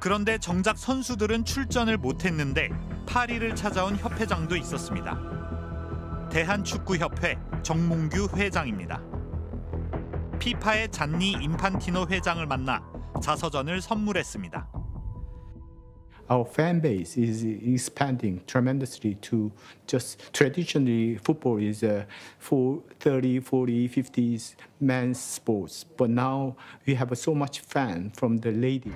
그런데 정작 선수들은 출전을 못했는데 파리를 찾아온 협회장도 있었습니다. 대한축구협회 정몽규 회장입니다. 피파의 잔니 인판티노 회장을 만나 자서전을 선물했습니다. Our fan base is expanding tremendously to just traditionally football is a 30, 40, 50s men's sports. But now we have so much fan from the lady.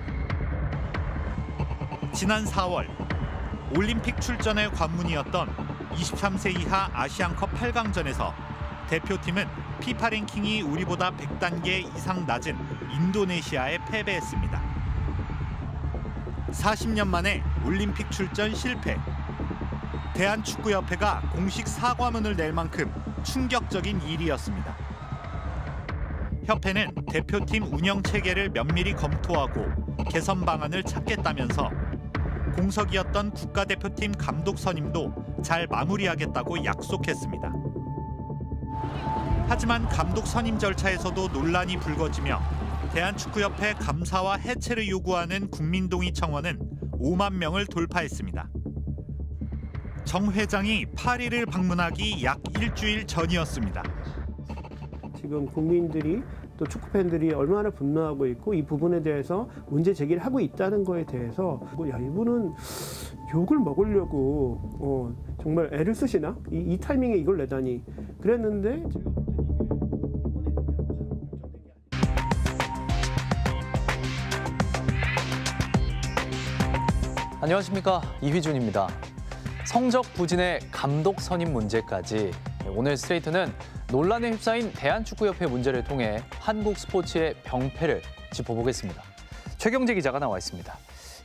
지난 4월 올림픽 출전의 관문이었던 23세 이하 아시안컵 8강전에서 대표팀은 피파 랭킹이 우리보다 100단계 이상 낮은 인도네시아에 패배했습니다. 40년 만에 올림픽 출전 실패. 대한축구협회가 공식 사과문을 낼 만큼 충격적인 일이었습니다. 협회는 대표팀 운영 체계를 면밀히 검토하고 개선 방안을 찾겠다면서 공석이었던 국가대표팀 감독 선임도 잘 마무리하겠다고 약속했습니다. 하지만 감독 선임 절차에서도 논란이 불거지며 대한축구협회 감사와 해체를 요구하는 국민동의 청원은 5만 명을 돌파했습니다. 정 회장이 파리를 방문하기 약 일주일 전이었습니다. 지금 국민들이 또 축구팬들이 얼마나 분노하고 있고 이 부분에 대해서 문제 제기를 하고 있다는 거에 대해서 야, 이분은 욕을 먹으려고 정말 애를 쓰시나? 이 타이밍에 이걸 내다니 그랬는데 안녕하십니까, 이휘준입니다. 성적 부진의 감독 선임 문제까지 오늘 스트레이트는 논란에 휩싸인 대한축구협회 문제를 통해 한국 스포츠의 병폐를 짚어보겠습니다. 최경재 기자가 나와 있습니다.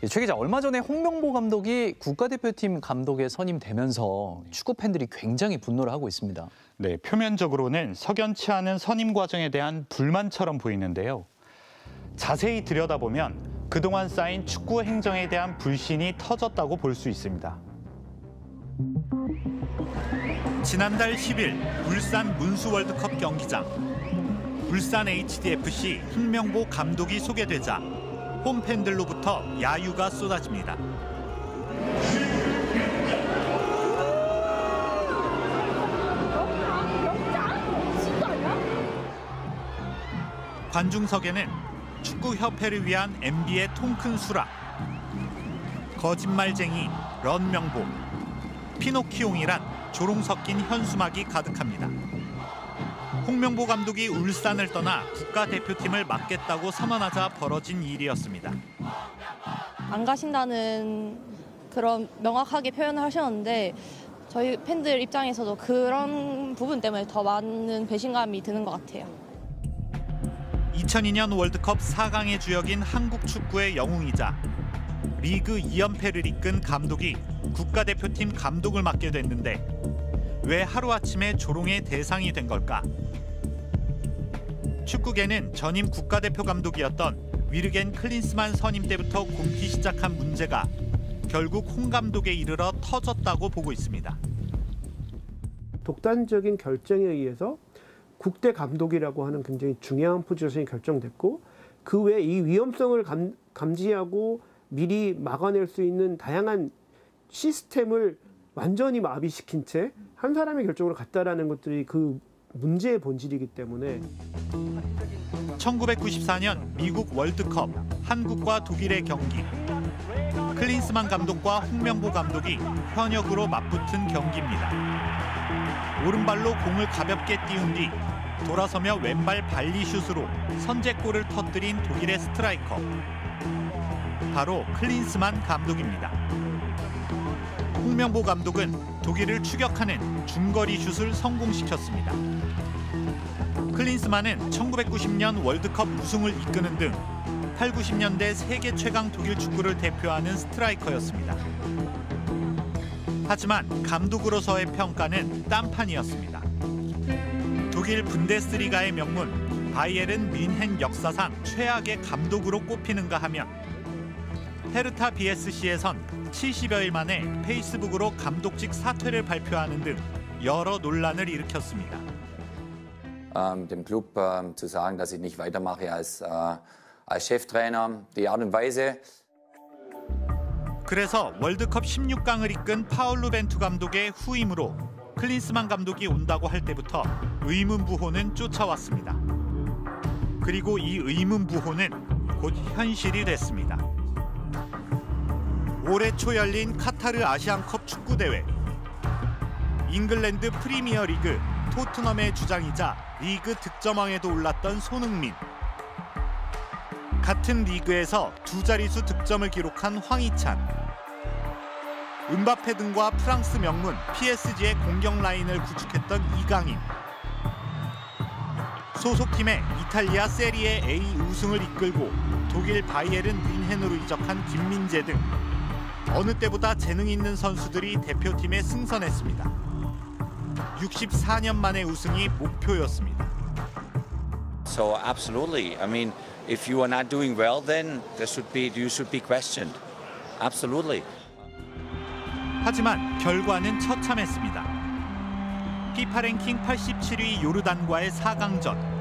최 기자, 얼마 전에 홍명보 감독이 국가대표팀 감독에 선임되면서 축구 팬들이 굉장히 분노를 하고 있습니다. 네, 표면적으로는 석연치 않은 선임 과정에 대한 불만처럼 보이는데요. 자세히 들여다보면 그동안 쌓인 축구 행정에 대한 불신이 터졌다고 볼 수 있습니다. 지난달 10일 울산 문수 월드컵 경기장. 울산 HDFC 홍명보 감독이 소개되자 홈팬들로부터 야유가 쏟아집니다. 관중석에는 축구협회를 위한 MB의 통큰 수락, 거짓말쟁이, 런명보, 피노키옹이란 조롱 섞인 현수막이 가득합니다. 홍명보 감독이 울산을 떠나 국가대표팀을 맡겠다고 선언하자 벌어진 일이었습니다. 안 가신다는 그런 명확하게 표현을 하셨는데 저희 팬들 입장에서도 그런 부분 때문에 더 많은 배신감이 드는 것 같아요. 2002년 월드컵 4강의 주역인 한국 축구의 영웅이자 리그 2연패를 이끈 감독이 국가대표팀 감독을 맡게 됐는데 왜 하루아침에 조롱의 대상이 된 걸까? 축구계는 전임 국가대표 감독이었던 위르겐 클린스만 선임 때부터 굼기 시작한 문제가 결국 홍 감독에 이르러 터졌다고 보고 있습니다. 독단적인 결정에 의해서 국대 감독이라고 하는 굉장히 중요한 포지션이 결정됐고 그 외에 이 위험성을 감지하고 미리 막아낼 수 있는 다양한 시스템을 완전히 마비시킨 채 한 사람의 결정으로 갔다라는 것들이 그 문제의 본질이기 때문에 1994년 미국 월드컵 한국과 독일의 경기. 클린스만 감독과 홍명보 감독이 현역으로 맞붙은 경기입니다. 오른발로 공을 가볍게 띄운 뒤 돌아서며 왼발 발리슛으로 선제골을 터뜨린 독일의 스트라이커. 바로 클린스만 감독입니다. 홍명보 감독은 독일을 추격하는 중거리 슛을 성공시켰습니다. 클린스만은 1990년 월드컵 우승을 이끄는 등 8, 90년대 세계 최강 독일 축구를 대표하는 스트라이커였습니다. 하지만 감독으로서의 평가는 딴판이었습니다. 독일 분데스리가의 명문 바이에른 뮌헨 역사상 최악의 감독으로 꼽히는가 하면 헤르타 BSC에선 70여일 만에 페이스북으로 감독직 사퇴를 발표하는 등 여러 논란을 일으켰습니다. Dem Club zu sagen, dass ich nicht weitermache als Cheftrainer. Die Art und Weise. 그래서 월드컵 16강을 이끈 파울루 벤투 감독의 후임으로 클린스만 감독이 온다고 할 때부터 의문부호는 쫓아왔습니다. 그리고 이 의문부호는 곧 현실이 됐습니다. 올해 초 열린 카타르 아시안컵 축구대회. 잉글랜드 프리미어리그 토트넘의 주장이자 리그 득점왕에도 올랐던 손흥민. 같은 리그에서 두 자릿수 득점을 기록한 황희찬. 은바페 등과 프랑스 명문 PSG의 공격 라인을 구축했던 이강인. 소속팀의 이탈리아 세리에 A 우승을 이끌고 독일 바이에른 뮌헨으로 이적한 김민재 등 어느 때보다 재능 있는 선수들이 대표팀에 승선했습니다. 64년 만의 우승이 목표였습니다. So absolutely. I mean, if you are not doing well, then you should be questioned. Absolutely. 하지만 결과는 처참했습니다. 피파 랭킹 87위 요르단과의 4강전.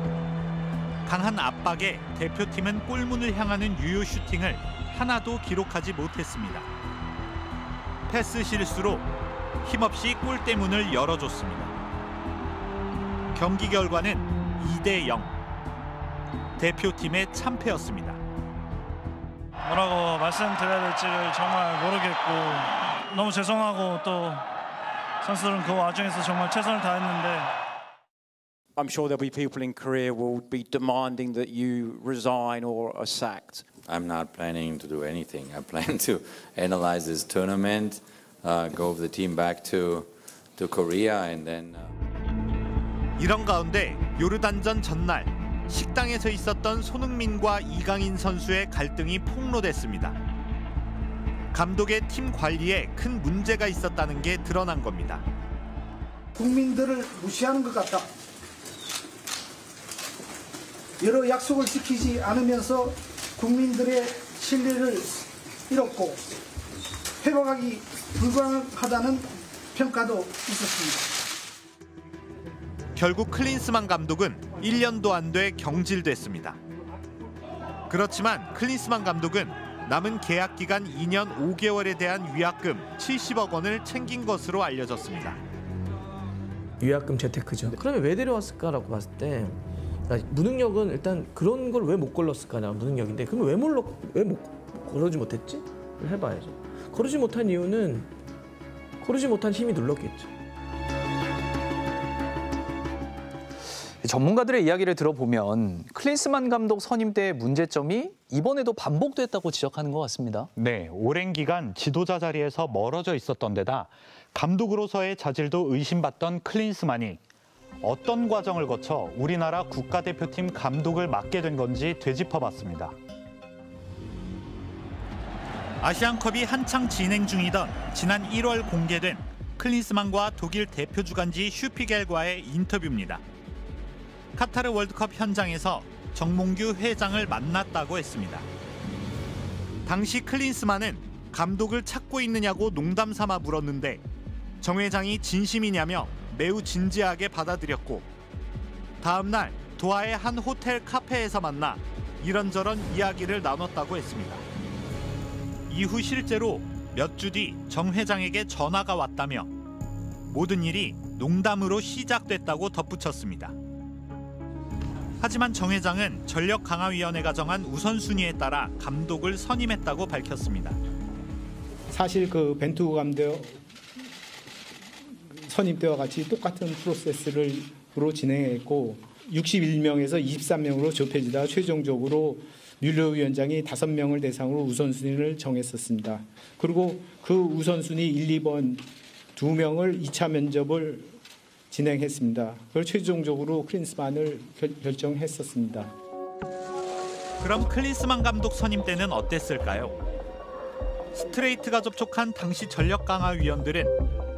강한 압박에 대표팀은 골문을 향하는 유효 슈팅을 하나도 기록하지 못했습니다. 패스 실수로 힘없이 골대문을 열어줬습니다. 경기 결과는 2대0. 대표팀의 참패였습니다. 뭐라고 말씀드려야 될지를 정말 모르겠고 너무 죄송하고 또 선수들은 그 와중에서 정말 최선을 다했는데 I'm sure there'll be people in Korea who will be demanding that you resign or are sacked. I'm not planning to do anything. I plan to analyze this tournament, go with the team back to Korea, and then. 이런 가운데 요르단전 전날 식당에서 있었던 손흥민과 이강인 선수의 갈등이 폭로됐습니다. 감독의 팀 관리에 큰 문제가 있었다는 게 드러난 겁니다. 국민들을 무시하는 것 같다. 여러 약속을 지키지 않으면서 국민들의 신뢰를 잃었고 회복하기 불가능하다는 평가도 있었습니다. 결국 클린스만 감독은 1년도 안 돼 경질됐습니다. 그렇지만 클린스만 감독은 남은 계약 기간 2년 5개월에 대한 위약금 70억 원을 챙긴 것으로 알려졌습니다. 위약금 재테크죠. 그러면 왜 데려왔을까라고 봤을 때 무능력은 일단 그런 걸 왜 못 걸렀을까냐 무능력인데 그러면 왜 못 거르지 못했지? 해봐야죠. 거르지 못한 이유는 거르지 못한 힘이 눌렀겠죠. 전문가들의 이야기를 들어보면 클린스만 감독 선임 때의 문제점이 이번에도 반복됐다고 지적하는 것 같습니다. 네, 오랜 기간 지도자 자리에서 멀어져 있었던 데다 감독으로서의 자질도 의심받던 클린스만이 어떤 과정을 거쳐 우리나라 국가대표팀 감독을 맡게 된 건지 되짚어봤습니다. 아시안컵이 한창 진행 중이던 지난 1월 공개된 클린스만과 독일 대표 주간지 슈피겔과의 인터뷰입니다. 카타르 월드컵 현장에서 정몽규 회장을 만났다고 했습니다. 당시 클린스만은 감독을 찾고 있느냐고 농담 삼아 물었는데 정 회장이 진심이냐며 매우 진지하게 받아들였고 다음 날 도하의 한 호텔 카페에서 만나 이런저런 이야기를 나눴다고 했습니다. 이후 실제로 몇 주 뒤 정 회장에게 전화가 왔다며 모든 일이 농담으로 시작됐다고 덧붙였습니다. 하지만 정 회장은 전력강화위원회가 정한 우선순위에 따라 감독을 선임했다고 밝혔습니다. 사실 그 벤투 감독 선임 때와 같이 똑같은 프로세스로 진행했고 61명에서 23명으로 좁혀지다 최종적으로 뮬러 위원장이 5명을 대상으로 우선순위를 정했었습니다. 그리고 그 우선순위 1, 2번 2명을 2차 면접을 진행했습니다. 그리고 최종적으로 클린스만을 결정했었습니다. 그럼 클린스만 감독 선임 때는 어땠을까요? 스트레이트가 접촉한 당시 전력강화위원들은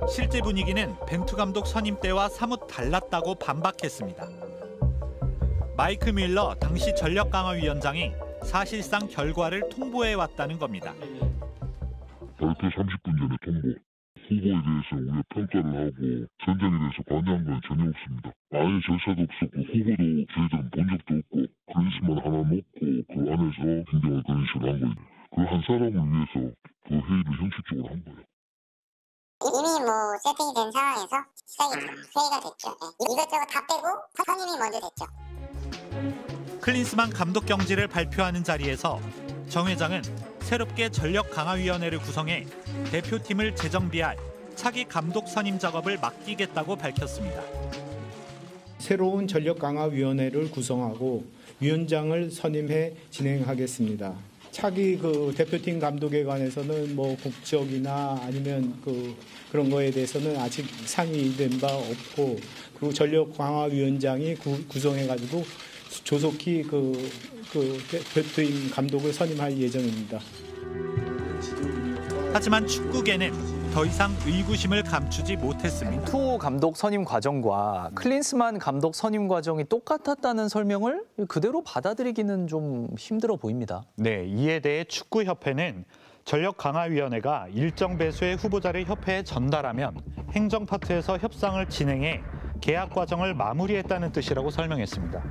실제 분위기는 벤투 감독 선임 때와 사뭇 달랐다고 반박했습니다. 마이크 밀러 당시 전력강화위원장이 사실상 결과를 통보해왔다는 겁니다. 발표 30분 전에 통보. 후보에 대해서 우리가 평가를 하고 선정에 대해서 관여한 건 전혀 없습니다. 아예 절차도 없었고 후보도 저희들은 본 적도 없고 클린스만 하나 놓고 그 안에서 행정을 그런 식으로 한 거예요. 그 한 사람을 위해서 그 회의를 형식적으로 한 거예요. 이미 뭐 세팅이 된 상황에서 시작이 회의가 됐죠. 이것저것 다 빼고 선임이 먼저 됐죠. 클린스만 감독 경지를 발표하는 자리에서 정 회장은 새롭게 전력강화위원회를 구성해 대표팀을 재정비할 차기 감독 선임 작업을 맡기겠다고 밝혔습니다. 새로운 전력강화위원회를 구성하고 위원장을 선임해 진행하겠습니다. 차기 대표팀 감독에 관해서는 뭐 국적이나 아니면 그런 거에 대해서는 아직 상의된 바 없고, 그리고 전력강화위원장이 구성해가지고 조속히 대표팀 감독을 선임할 예정입니다. 하지만 축구계는 더 이상 의구심을 감추지 못했습니다. 투호 감독 선임 과정과 클린스만 감독 선임 과정이 똑같았다는 설명을 그대로 받아들이기는 좀 힘들어 보입니다. 네, 이에 대해 축구협회는 전력강화위원회가 일정 배수의 후보자를 협회에 전달하면 행정 파트에서 협상을 진행해 계약 과정을 마무리했다는 뜻이라고 설명했습니다.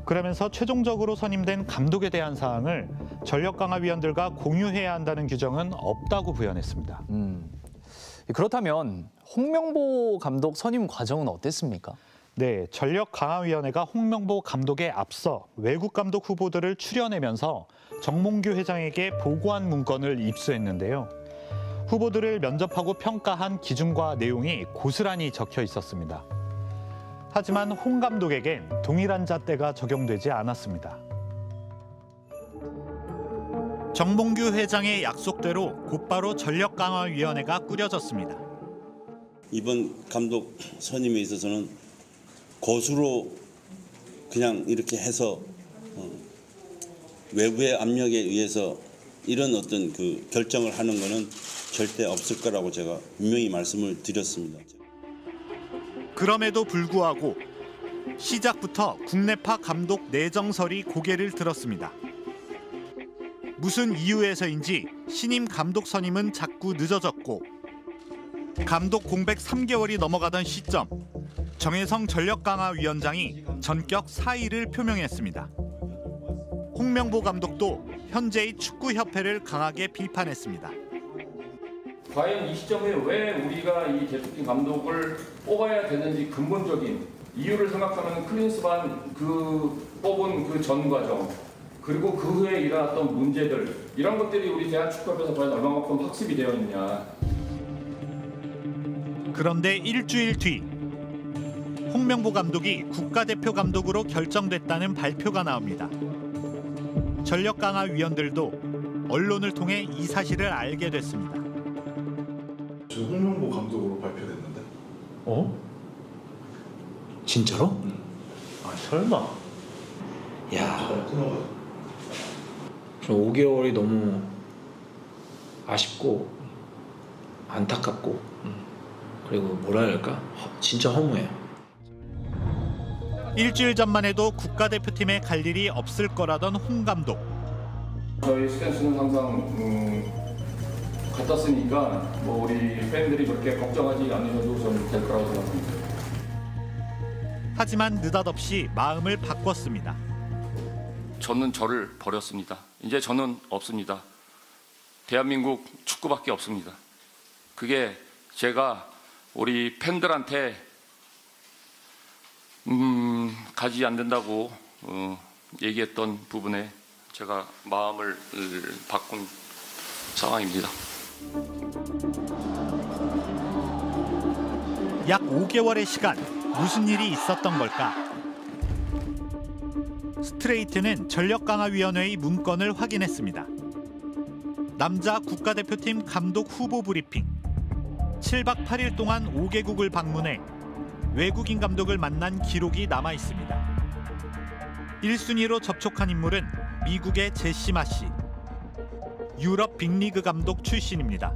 그러면서 최종적으로 선임된 감독에 대한 사항을 전력강화위원들과 공유해야 한다는 규정은 없다고 부연했습니다. 그렇다면 홍명보 감독 선임 과정은 어땠습니까? 네, 전력강화위원회가 홍명보 감독에 앞서 외국 감독 후보들을 추려내면서 정몽규 회장에게 보고한 문건을 입수했는데요. 후보들을 면접하고 평가한 기준과 내용이 고스란히 적혀 있었습니다. 하지만 홍 감독에겐 동일한 잣대가 적용되지 않았습니다. 정몽규 회장의 약속대로 곧바로 전력강화위원회가 꾸려졌습니다. 이번 감독 선임에 있어서는 고수로 그냥 이렇게 해서 외부의 압력에 의해서 이런 어떤 결정을 하는 것은 절대 없을 거라고 제가 분명히 말씀을 드렸습니다. 그럼에도 불구하고 시작부터 국내파 감독 내정설이 고개를 들었습니다. 무슨 이유에서인지 신임 감독 선임은 자꾸 늦어졌고, 감독 공백 3개월이 넘어가던 시점, 정혜성 전력강화위원장이 전격 사의를 표명했습니다. 홍명보 감독도 현재의 축구협회를 강하게 비판했습니다. 과연 이 시점에 왜 우리가 이 대표팀 감독을 뽑아야 되는지 근본적인 이유를 생각하면 클린스만 뽑은 전 과정, 그리고 그 후에 일어났던 문제들, 이런 것들이 우리 대한축구협회에서 과연 얼마만큼 학습이 되어 있냐. 그런데 일주일 뒤 홍명보 감독이 국가대표 감독으로 결정됐다는 발표가 나옵니다. 전력강화위원들도 언론을 통해 이 사실을 알게 됐습니다. 홍명보 감독으로 발표됐는데. 진짜로? 아 설마. 야. 저 5개월이 너무 아쉽고 안타깝고 그리고 뭐라 해야 할까? 진짜 허무해요. 일주일 전만 해도 국가대표팀에 갈 일이 없을 거라던 홍 감독. 저희 스탠스는 항상 같았으니까 뭐 우리 팬들이 그렇게 걱정하지 않으셔도 저는 될 거라고 생각합니다. 하지만 느닷없이 마음을 바꿨습니다. 저는 저를 버렸습니다. 이제 저는 없습니다. 대한민국 축구밖에 없습니다. 그게 제가 우리 팬들한테 가지 안 된다고 얘기했던 부분에 제가 마음을 바꾼 상황입니다. 약 5개월의 시간, 무슨 일이 있었던 걸까? 스트레이트는 전력강화위원회의 문건을 확인했습니다. 남자 국가대표팀 감독 후보 브리핑. 7박 8일 동안 5개국을 방문해 외국인 감독을 만난 기록이 남아 있습니다. 1순위로 접촉한 인물은 미국의 제시 마시. 유럽 빅리그 감독 출신입니다.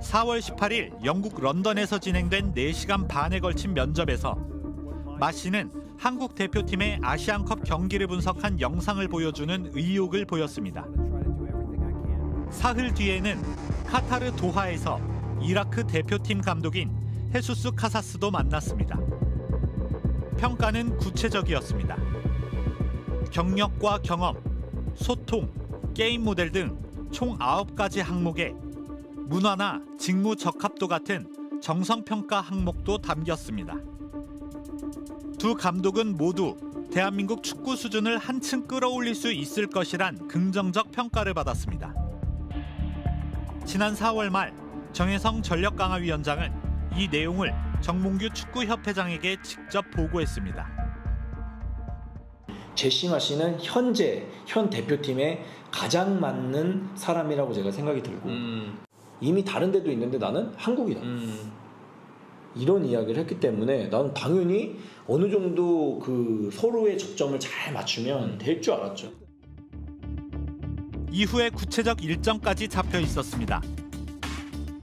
4월 18일 영국 런던에서 진행된 4시간 반에 걸친 면접에서 마시는 한국 대표팀의 아시안컵 경기를 분석한 영상을 보여주는 의욕을 보였습니다. 사흘 뒤에는 카타르 도하에서 이라크 대표팀 감독인 헤수스 카사스도 만났습니다. 평가는 구체적이었습니다. 경력과 경험, 소통, 게임 모델 등 총 9가지 항목에 문화나 직무 적합도 같은 정성평가 항목도 담겼습니다. 두 감독은 모두 대한민국 축구 수준을 한층 끌어올릴 수 있을 것이란 긍정적 평가를 받았습니다. 지난 4월 말 정혜성 전력강화위원장은 이 내용을 정몽규 축구협회장에게 직접 보고했습니다. 제시마 씨는 현 대표팀에 가장 맞는 사람이라고 제가 생각이 들고 이미 다른 데도 있는데 나는 한국이다. 이런 이야기를 했기 때문에 나는 당연히 어느 정도 그 서로의 접점을 잘 맞추면 될 줄 알았죠. 이후에 구체적 일정까지 잡혀 있었습니다.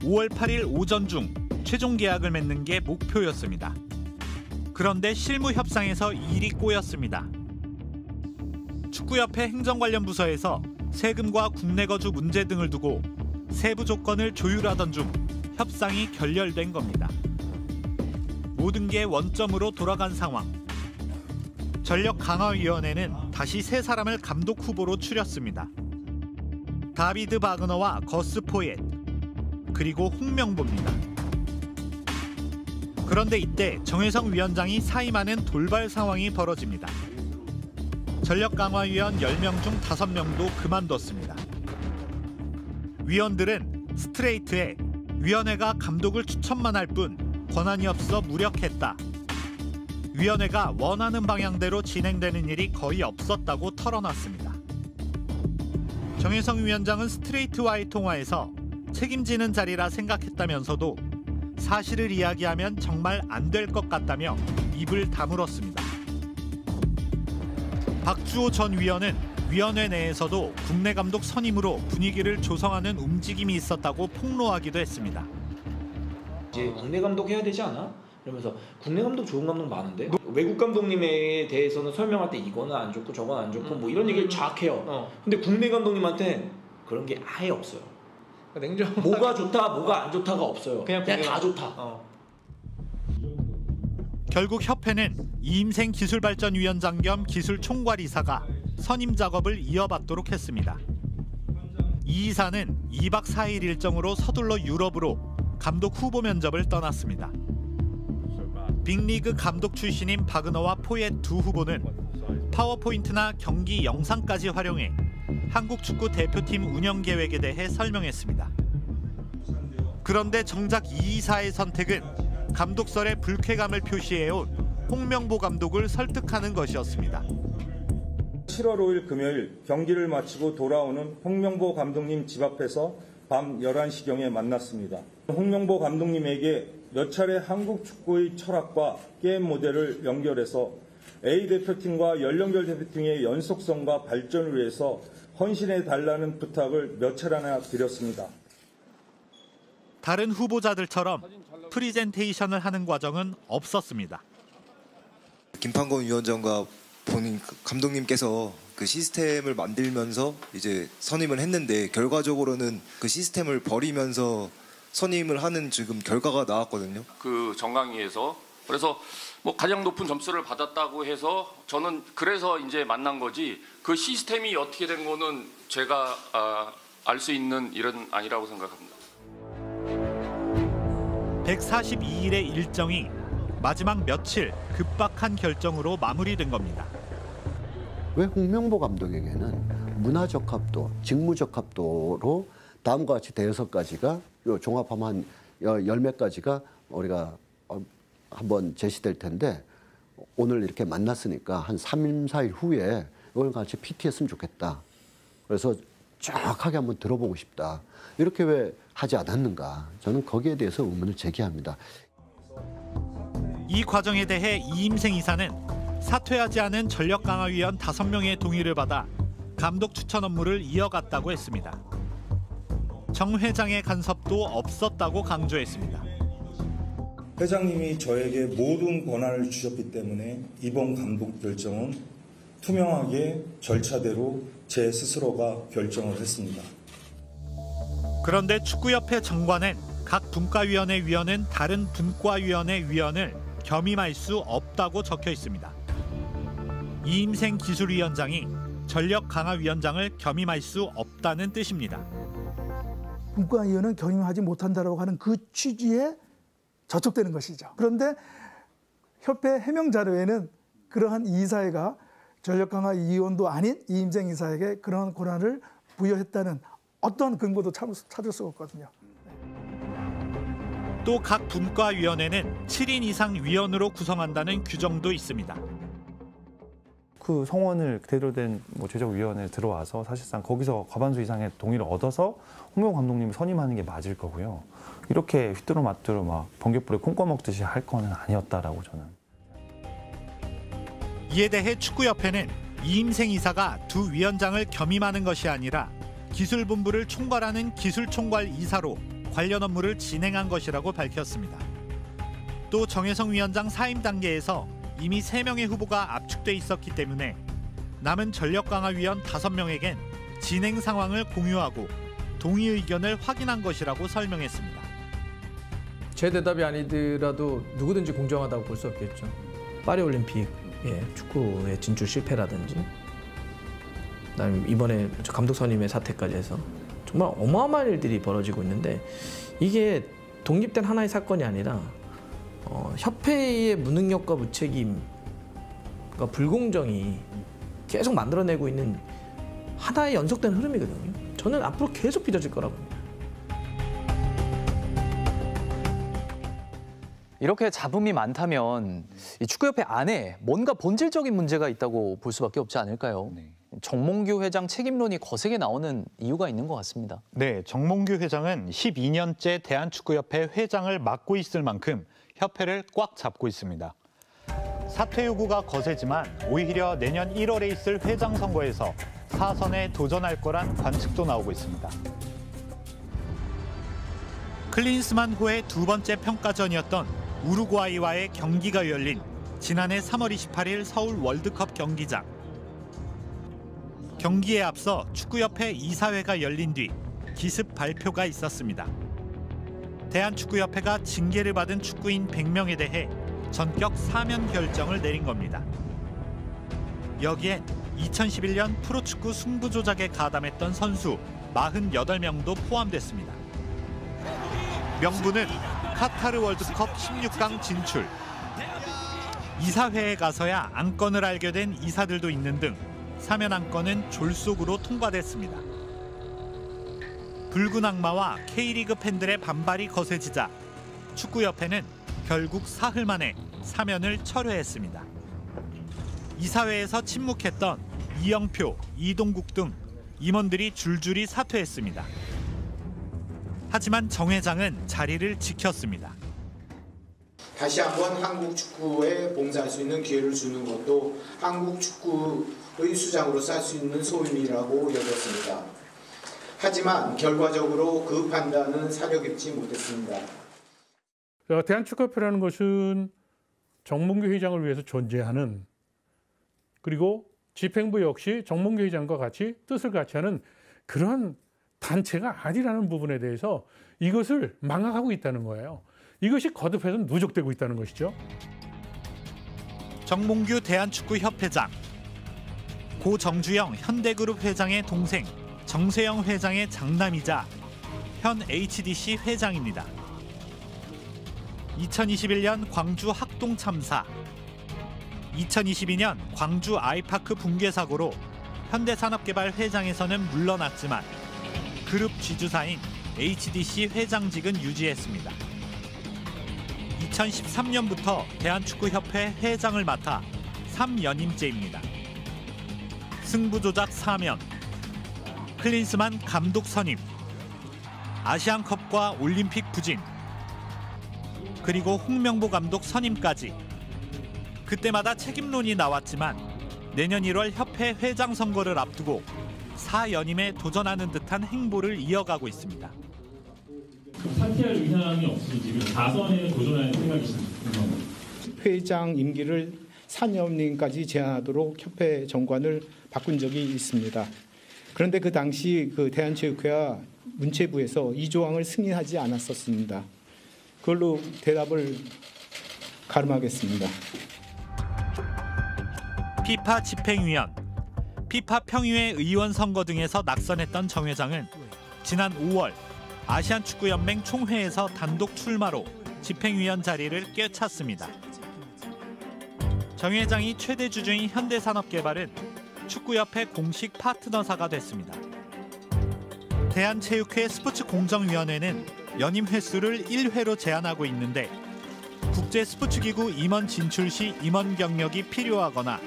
5월 8일 오전 중 최종 계약을 맺는 게 목표였습니다. 그런데 실무 협상에서 일이 꼬였습니다. 축구협회 행정관련 부서에서 세금과 국내 거주 문제 등을 두고 세부 조건을 조율하던 중 협상이 결렬된 겁니다. 모든 게 원점으로 돌아간 상황. 전력강화위원회는 다시 세 사람을 감독 후보로 추렸습니다. 다비드 바그너와 거스 포옙, 그리고 홍명보입니다. 그런데 이때 정혜성 위원장이 사임하는 돌발 상황이 벌어집니다. 전력강화위원 10명 중 5명도 그만뒀습니다. 위원들은 스트레이트에 위원회가 감독을 추천만 할 뿐 권한이 없어 무력했다. 위원회가 원하는 방향대로 진행되는 일이 거의 없었다고 털어놨습니다. 정혜성 위원장은 스트레이트와의 통화에서 책임지는 자리라 생각했다면서도 사실을 이야기하면 정말 안 될 것 같다며 입을 다물었습니다. 박주호 전 위원은 위원회 내에서도 국내 감독 선임으로 분위기를 조성하는 움직임이 있었다고 폭로하기도 했습니다. 이제 국내 감독 해야 되지 않아? 그러면서 국내 감독 좋은 감독 많은데 외국 감독님에 대해서는 설명할 때 이거는 안 좋고 저건 안 좋고 뭐 이런 얘기를 쫙 해요. 근데 국내 감독님한테 그런 게 아예 없어요. 뭐가 좋다, 뭐가 안 좋다가 없어요. 그냥 다 좋다. 결국 협회는 이임생 기술발전위원장 겸 기술총괄이사가 선임 작업을 이어받도록 했습니다. 이 이사는 2박 4일 일정으로 서둘러 유럽으로 감독 후보 면접을 떠났습니다. 빅리그 감독 출신인 바그너와 포옙 두 후보는 파워포인트나 경기 영상까지 활용해 한국 축구 대표팀 운영 계획에 대해 설명했습니다. 그런데 정작 이 이사의 선택은 감독설에 불쾌감을 표시해온 홍명보 감독을 설득하는 것이었습니다. 7월 5일 금요일 경기를 마치고 돌아오는 홍명보 감독님 집 앞에서 밤 11시경에 만났습니다. 홍명보 감독님에게 몇 차례 한국 축구의 철학과 게임 모델을 연결해서 A 대표팀과 연령별 대표팀의 연속성과 발전을 위해서 헌신해달라는 부탁을 몇 차례나 드렸습니다. 다른 후보자들처럼 프리젠테이션을 하는 과정은 없었습니다. 김판건 위원장과 본인 감독님께서 그 시스템을 만들면서 이제 선임을 했는데 결과적으로는 그 시스템을 버리면서 선임을 하는 지금 결과가 나왔거든요. 그 정강이에서 그래서 뭐 가장 높은 점수를 받았다고 해서 저는 그래서 이제 만난 거지 그 시스템이 어떻게 된 거는 제가 알 수 있는 일은 아니라고 생각합니다. 142일의 일정이 마지막 며칠 급박한 결정으로 마무리된 겁니다. 왜 홍명보 감독에게는 문화적 합도, 직무적 합도로 다음과 같이 대여섯 가지가 종합하면 한 10몇 가지가 우리가 한번 제시될 텐데 오늘 이렇게 만났으니까 한 3일, 4일 후에 이걸 같이 PT했으면 좋겠다. 그래서 정확하게 한번 들어보고 싶다. 이렇게 왜 하지 않았는가. 저는 거기에 대해서 의문을 제기합니다. 이 과정에 대해 이임생 이사는 사퇴하지 않은 전력강화위원 5명의 동의를 받아 감독 추천 업무를 이어갔다고 했습니다. 정 회장의 간섭도 없었다고 강조했습니다. 회장님이 저에게 모든 권한을 주셨기 때문에 이번 감독 결정은 투명하게 절차대로 제 스스로가 결정을 했습니다. 그런데 축구협회 정관엔 각 분과위원회 위원은 다른 분과위원회 위원을 겸임할 수 없다고 적혀 있습니다. 이임생 기술위원장이 전력강화위원장을 겸임할 수 없다는 뜻입니다. 분과위원은 겸임하지 못한다고 하는 그 취지에 저촉되는 것이죠. 그런데 협회 해명 자료에는 그러한 이사회가 전력강화위원도 아닌 이임생 이사에게 그러한 권한을 부여했다는 어떠한 근거도 찾을 수가 없거든요. 또 각 분과위원회는 7인 이상 위원으로 구성한다는 규정도 있습니다. 그 성원을 그대로 된 제적위원회에 들어와서 사실상 거기서 과반수 이상의 동의를 얻어서 홍명보 감독님이 선임하는 게 맞을 거고요. 이렇게 휘뚜루마뚜루 막 번개불에 콩 꺼먹듯이 할 거는 아니었다라고 저는. 이에 대해 축구협회는 이임생 이사가 두 위원장을 겸임하는 것이 아니라 기술본부를 총괄하는 기술총괄 이사로 관련 업무를 진행한 것이라고 밝혔습니다. 또 정혜성 위원장 사임 단계에서 이미 3명의 후보가 압축돼 있었기 때문에 남은 전력강화위원 5명에겐 진행 상황을 공유하고 동의 의견을 확인한 것이라고 설명했습니다. 제 대답이 아니더라도 누구든지 공정하다고 볼 수 없겠죠. 파리올림픽 축구의 진출 실패라든지 그다음에 이번에 감독 선임의 사태까지 해서 정말 어마어마한 일들이 벌어지고 있는데 이게 독립된 하나의 사건이 아니라 협회의 무능력과 무책임과 불공정이 계속 만들어내고 있는 하나의 연속된 흐름이거든요. 저는 앞으로 계속 빚어질 거라고 봅니다. 이렇게 잡음이 많다면 이 축구협회 안에 뭔가 본질적인 문제가 있다고 볼 수밖에 없지 않을까요? 네. 정몽규 회장 책임론이 거세게 나오는 이유가 있는 것 같습니다. 네, 정몽규 회장은 12년째 대한축구협회 회장을 맡고 있을 만큼 협회를 꽉 잡고 있습니다. 사퇴 요구가 거세지만 오히려 내년 1월에 있을 회장 선거에서 사선에 도전할 거란 관측도 나오고 있습니다. 클린스만 후의 두 번째 평가전이었던 우루과이와의 경기가 열린 지난해 3월 28일 서울 월드컵 경기장. 경기에 앞서 축구협회 이사회가 열린 뒤 기습 발표가 있었습니다. 대한축구협회가 징계를 받은 축구인 100명에 대해 전격 사면 결정을 내린 겁니다. 여기엔 2011년 프로축구 승부 조작에 가담했던 선수 48명도 포함됐습니다. 명분은 카타르 월드컵 16강 진출. 이사회에 가서야 안건을 알게 된 이사들도 있는 등 사면 안건은 졸속으로 통과됐습니다. 붉은 악마와 K리그 팬들의 반발이 거세지자 축구협회는 결국 사흘 만에 사면을 철회했습니다. 이사회에서 침묵했던 이영표, 이동국 등 임원들이 줄줄이 사퇴했습니다. 하지만 정 회장은 자리를 지켰습니다. 다시 한번 한국 축구에 봉사할 수 있는 기회를 주는 것도 한국 축구의 수장으로서 할 수 있는 소임이라고 여겼습니다. 하지만 결과적으로 그 판단은 사려 깊지 못했습니다. 대한축구협회라는 것은 정몽규 회장을 위해서 존재하는, 그리고 집행부 역시 정몽규 회장과 같이 뜻을 같이 하는 그런 단체가 아니라는 부분에 대해서 이것을 망각하고 있다는 거예요. 이것이 거듭해서 누적되고 있다는 것이죠. 정몽규 대한축구협회장, 고 정주영 현대그룹 회장의 동생 정세영 회장의 장남이자 현 HDC 회장입니다. 2021년 광주 학동 참사, 2022년 광주 아이파크 붕괴 사고로 현대산업개발 회장에서는 물러났지만 그룹 쥐주사인 HDC 회장직은 유지했습니다. 2013년부터 대한축구협회 회장을 맡아 3연임째입니다. 승부조작 사면, 클린스만 감독 선임, 아시안컵과 올림픽 부진, 그리고 홍명보 감독 선임까지. 그때마다 책임론이 나왔지만 내년 1월 협회 회장 선거를 앞두고 4연임에 도전하는 듯한 행보를 이어가고 있습니다. 사퇴할 의사함이 없이 지금 4선에 도전할 생각이십니까? 회장 임기를 4년까지 제한하도록 협회 정관을 바꾼 적이 있습니다. 그런데 그 당시 그 대한체육회와 문체부에서 이 조항을 승인하지 않았었습니다. 그걸로 대답을 가름하겠습니다. 피파 집행위원, 피파 평의회 의원 선거 등에서 낙선했던 정 회장은 지난 5월 아시안축구연맹 총회에서 단독 출마로 집행위원 자리를 꿰찼습니다. 정 회장이 최대 주주인 현대산업개발은 축구협회 공식 파트너사가 됐습니다. 대한체육회 스포츠공정위원회는 연임 횟수를 1회로 제한하고 있는데 국제스포츠기구 임원 진출 시 임원 경력이 필요하거나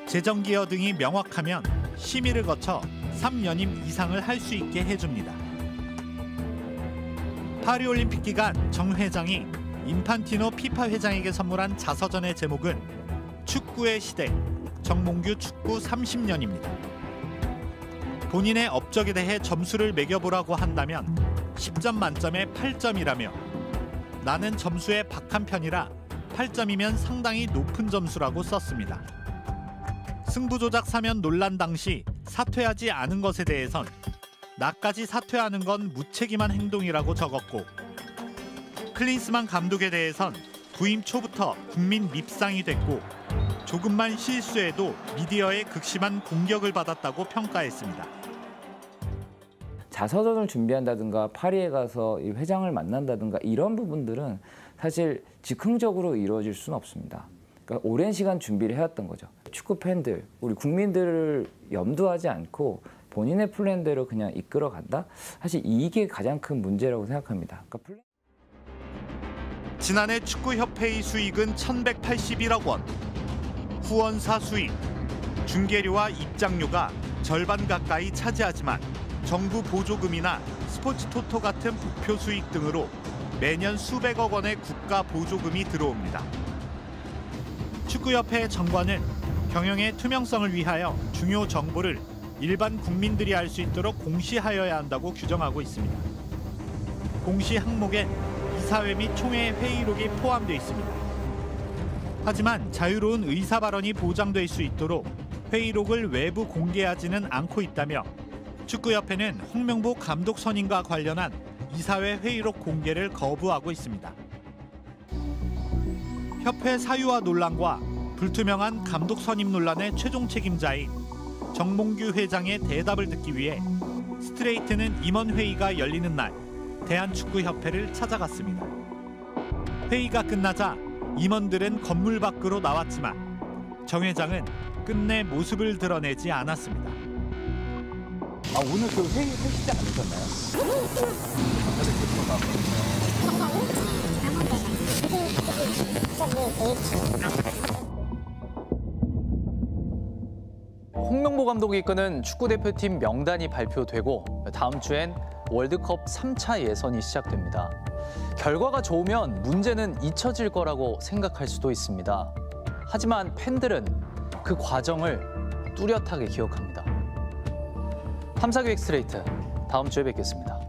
재정기여 등이 명확하면 심의를 거쳐 3연임 이상을 할 수 있게 해줍니다. 파리올림픽 기간 정 회장이 인판티노 피파 회장에게 선물한 자서전의 제목은 축구의 시대, 정몽규 축구 30년입니다. 본인의 업적에 대해 점수를 매겨보라고 한다면 10점 만점에 8점이라며 나는 점수에 박한 편이라 8점이면 상당히 높은 점수라고 썼습니다. 승부조작 사면 논란 당시 사퇴하지 않은 것에 대해선 나까지 사퇴하는 건 무책임한 행동이라고 적었고 클린스만 감독에 대해선 부임 초부터 국민 밉상이 됐고 조금만 실수해도 미디어의 극심한 공격을 받았다고 평가했습니다. 자서전을 준비한다든가 파리에 가서 이 회장을 만난다든가 이런 부분들은 사실 즉흥적으로 이루어질 수는 없습니다. 그러니까 오랜 시간 준비를 해왔던 거죠. 축구 팬들, 우리 국민들을 염두하지 않고 본인의 플랜대로 그냥 이끌어간다? 사실 이게 가장 큰 문제라고 생각합니다. 그러니까 지난해 축구협회의 수익은 1,181억 원, 후원사 수익, 중계료와 입장료가 절반 가까이 차지하지만 정부 보조금이나 스포츠 토토 같은 부표 수익 등으로 매년 수백억 원의 국가 보조금이 들어옵니다. 축구협회 정관은 경영의 투명성을 위하여 중요 정보를 일반 국민들이 알 수 있도록 공시하여야 한다고 규정하고 있습니다. 공시 항목엔 이사회 및 총회 회의록이 포함되어 있습니다. 하지만 자유로운 의사 발언이 보장될 수 있도록 회의록을 외부 공개하지는 않고 있다며 축구협회는 홍명보 감독 선임과 관련한 이사회 회의록 공개를 거부하고 있습니다. 협회 사유화 논란과 불투명한 감독 선임 논란의 최종 책임자인 정몽규 회장의 대답을 듣기 위해 스트레이트는 임원회의가 열리는 날 대한축구협회를 찾아갔습니다. 회의가 끝나자 임원들은 건물 밖으로 나왔지만 정 회장은 끝내 모습을 드러내지 않았습니다. 오늘 그 회의 하시지 않으셨나요? 홍명보 감독이 이끄는 축구대표팀 명단이 발표되고 다음 주엔 월드컵 3차 예선이 시작됩니다. 결과가 좋으면 문제는 잊혀질 거라고 생각할 수도 있습니다. 하지만 팬들은 그 과정을 뚜렷하게 기억합니다. 탐사기획 스트레이트, 다음 주에 뵙겠습니다.